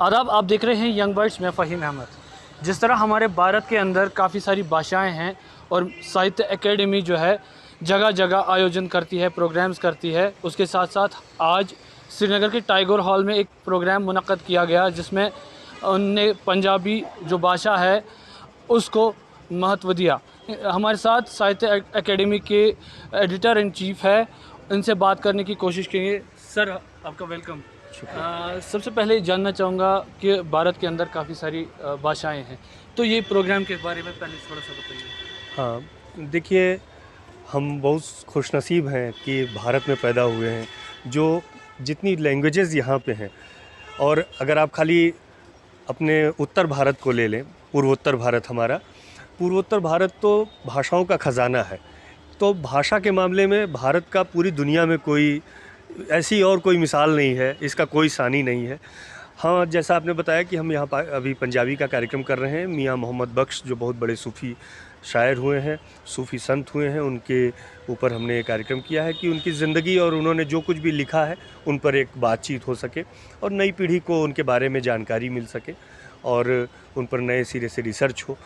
आदाब, आप देख रहे हैं यंग बर्ड्स में फ़हीम अहमद। जिस तरह हमारे भारत के अंदर काफ़ी सारी भाषाएं हैं और साहित्य एकेडमी जो है जगह जगह आयोजन करती है, प्रोग्राम्स करती है, उसके साथ साथ आज श्रीनगर के टाइगर हॉल में एक प्रोग्राम मुनक्कद किया गया जिसमें उनने पंजाबी जो भाषा है उसको महत्व दिया। हमारे साथ साहित्य एकेडमी के एडिटर इन चीफ है, इनसे बात करने की कोशिश करेंगे। सर, आपका वेलकम। सबसे पहले जानना चाहूँगा कि भारत के अंदर काफ़ी सारी भाषाएं हैं, तो ये प्रोग्राम के बारे में पहले थोड़ा सा बताइए। हाँ, देखिए, हम बहुत खुशनसीब हैं कि भारत में पैदा हुए हैं। जो जितनी लैंग्वेजेस यहाँ पे हैं, और अगर आप खाली अपने उत्तर भारत को ले लें, पूर्वोत्तर भारत हमारा, पूर्वोत्तर भारत तो भाषाओं का ख़जाना है। तो भाषा के मामले में भारत का पूरी दुनिया में कोई ऐसी और कोई मिसाल नहीं है, इसका कोई सानी नहीं है। हाँ, जैसा आपने बताया कि हम यहाँ अभी पंजाबी का कार्यक्रम कर रहे हैं। मियाँ मोहम्मद बख्श जो बहुत बड़े सूफ़ी शायर हुए हैं, सूफ़ी संत हुए हैं, उनके ऊपर हमने ये कार्यक्रम किया है कि उनकी ज़िंदगी और उन्होंने जो कुछ भी लिखा है उन पर एक बातचीत हो सके और नई पीढ़ी को उनके बारे में जानकारी मिल सके और उन पर नए सिरे से रिसर्च हो।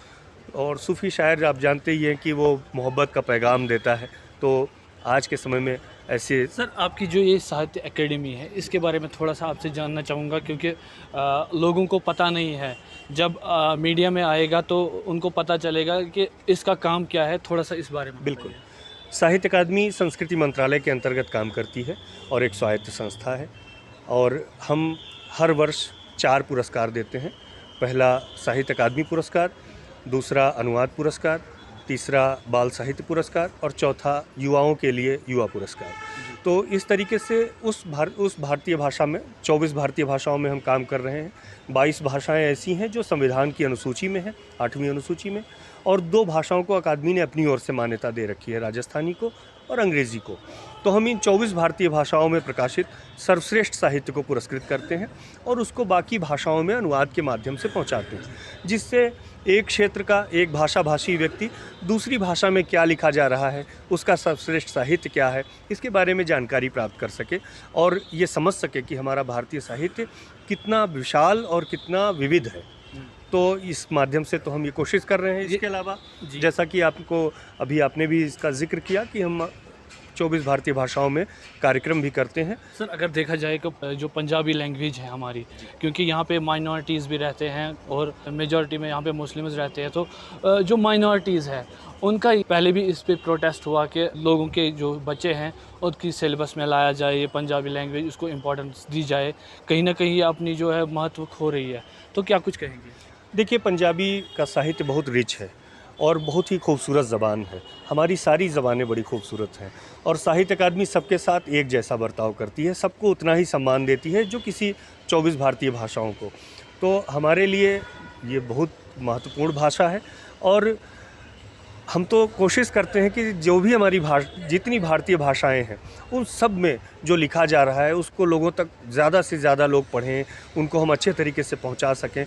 और सूफ़ी शायर आप जानते ही हैं कि वो मोहब्बत का पैगाम देता है। तो आज के समय में ऐसे सर, आपकी जो ये साहित्य एकेडमी है इसके बारे में थोड़ा सा आपसे जानना चाहूँगा, क्योंकि लोगों को पता नहीं है। जब मीडिया में आएगा तो उनको पता चलेगा कि इसका काम क्या है। थोड़ा सा इस बारे में बिल्कुल। साहित्य अकादमी संस्कृति मंत्रालय के अंतर्गत काम करती है और एक स्वायत्त संस्था है, और हम हर वर्ष 4 पुरस्कार देते हैं। पहला साहित्य अकादमी पुरस्कार, दूसरा अनुवाद पुरस्कार, तीसरा बाल साहित्य पुरस्कार और चौथा युवाओं के लिए युवा पुरस्कार। तो इस तरीके से उस भारतीय भाषा में 24 भारतीय भाषाओं में हम काम कर रहे हैं। 22 भाषाएं ऐसी हैं जो संविधान की अनुसूची में हैं, 8वीं अनुसूची में, और 2 भाषाओं को अकादमी ने अपनी ओर से मान्यता दे रखी है, राजस्थानी को और अंग्रेज़ी को। तो हम इन 24 भारतीय भाषाओं में प्रकाशित सर्वश्रेष्ठ साहित्य को पुरस्कृत करते हैं और उसको बाकी भाषाओं में अनुवाद के माध्यम से पहुंचाते हैं, जिससे एक क्षेत्र का एक भाषाभाषी व्यक्ति दूसरी भाषा में क्या लिखा जा रहा है, उसका सर्वश्रेष्ठ साहित्य क्या है, इसके बारे में जानकारी प्राप्त कर सके और ये समझ सके कि हमारा भारतीय साहित्य कितना विशाल और कितना विविध है। तो इस माध्यम से तो हम ये कोशिश कर रहे हैं। इसके अलावा जैसा कि आपने भी इसका जिक्र किया कि हम 24 भारतीय भाषाओं में कार्यक्रम भी करते हैं। सर, अगर देखा जाए कि जो पंजाबी लैंग्वेज है हमारी, क्योंकि यहाँ पे माइनॉरिटीज़ भी रहते हैं और मेजॉरिटी में यहाँ पे मुस्लिम्स रहते हैं, तो जो माइनॉरिटीज़ है उनका पहले भी इस पे प्रोटेस्ट हुआ कि लोगों के जो बच्चे हैं उसकी सिलेबस में लाया जाए, ये पंजाबी लैंग्वेज उसको इम्पोर्टेंस दी जाए। कहीं ना कहीं अपनी जो है महत्व खो रही है, तो क्या कुछ कहेंगे? देखिए, पंजाबी का साहित्य बहुत रिच है और बहुत ही खूबसूरत ज़बान है। हमारी सारी ज़बानें बड़ी खूबसूरत हैं और साहित्य अकादमी सबके साथ एक जैसा बर्ताव करती है, सबको उतना ही सम्मान देती है जो किसी 24 भारतीय भाषाओं को। तो हमारे लिए ये बहुत महत्वपूर्ण भाषा है और हम तो कोशिश करते हैं कि जो भी हमारी जितनी भारतीय भाषाएं हैं उन सब में जो लिखा जा रहा है उसको लोगों तक ज़्यादा से ज़्यादा लोग पढ़ें, उनको हम अच्छे तरीके से पहुंचा सकें।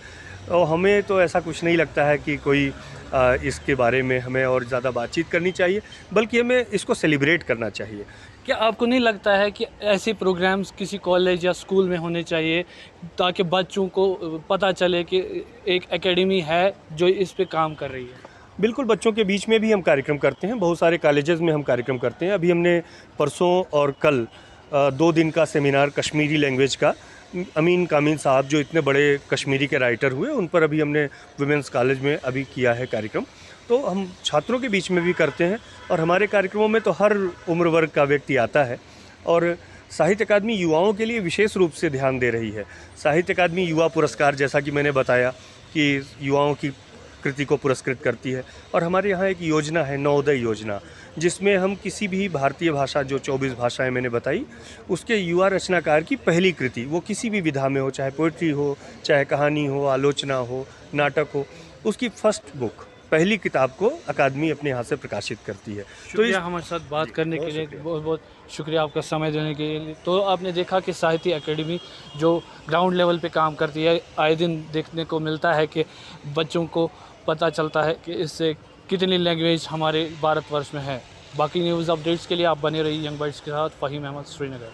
और हमें तो ऐसा कुछ नहीं लगता है कि कोई इसके बारे में हमें और ज़्यादा बातचीत करनी चाहिए, बल्कि हमें इसको सेलिब्रेट करना चाहिए। क्या आपको नहीं लगता है कि ऐसे प्रोग्राम्स किसी कॉलेज या स्कूल में होने चाहिए ताकि बच्चों को पता चले कि एक एकेडमी है जो इस पे काम कर रही है? बिल्कुल, बच्चों के बीच में भी हम कार्यक्रम करते हैं, बहुत सारे कॉलेजेस में हम कार्यक्रम करते हैं। अभी हमने परसों और कल 2 दिन का सेमिनार कश्मीरी लैंग्वेज का, अमीन कामिल साहब जो इतने बड़े कश्मीरी के राइटर हुए, उन पर अभी हमने वुमेंस कॉलेज में अभी किया है कार्यक्रम। तो हम छात्रों के बीच में भी करते हैं और हमारे कार्यक्रमों में तो हर उम्र वर्ग का व्यक्ति आता है। और साहित्य अकादमी युवाओं के लिए विशेष रूप से ध्यान दे रही है। साहित्य अकादमी युवा पुरस्कार, जैसा कि मैंने बताया कि युवाओं की कृति को पुरस्कृत करती है, और हमारे यहाँ एक योजना है, नवोदय योजना, जिसमें हम किसी भी भारतीय भाषा, जो 24 भाषाएं मैंने बताई, उसके युवा रचनाकार की पहली कृति, वो किसी भी विधा में हो, चाहे पोइट्री हो, चाहे कहानी हो, आलोचना हो, नाटक हो, उसकी फर्स्ट बुक, पहली किताब को अकादमी अपने यहाँ से प्रकाशित करती है। तो हमारे साथ बात करने के लिए बहुत बहुत शुक्रिया, आपका समय देने के लिए। तो आपने देखा कि साहित्य एकेडमी जो ग्राउंड लेवल पे काम करती है, आए दिन देखने को मिलता है कि बच्चों को पता चलता है कि इससे कितनी लैंग्वेज हमारे भारतवर्ष में है। बाकी न्यूज़ अपडेट्स के लिए आप बने रहिए यंग बर्ड्स के साथ। फ़हीम अहमद, श्रीनगर।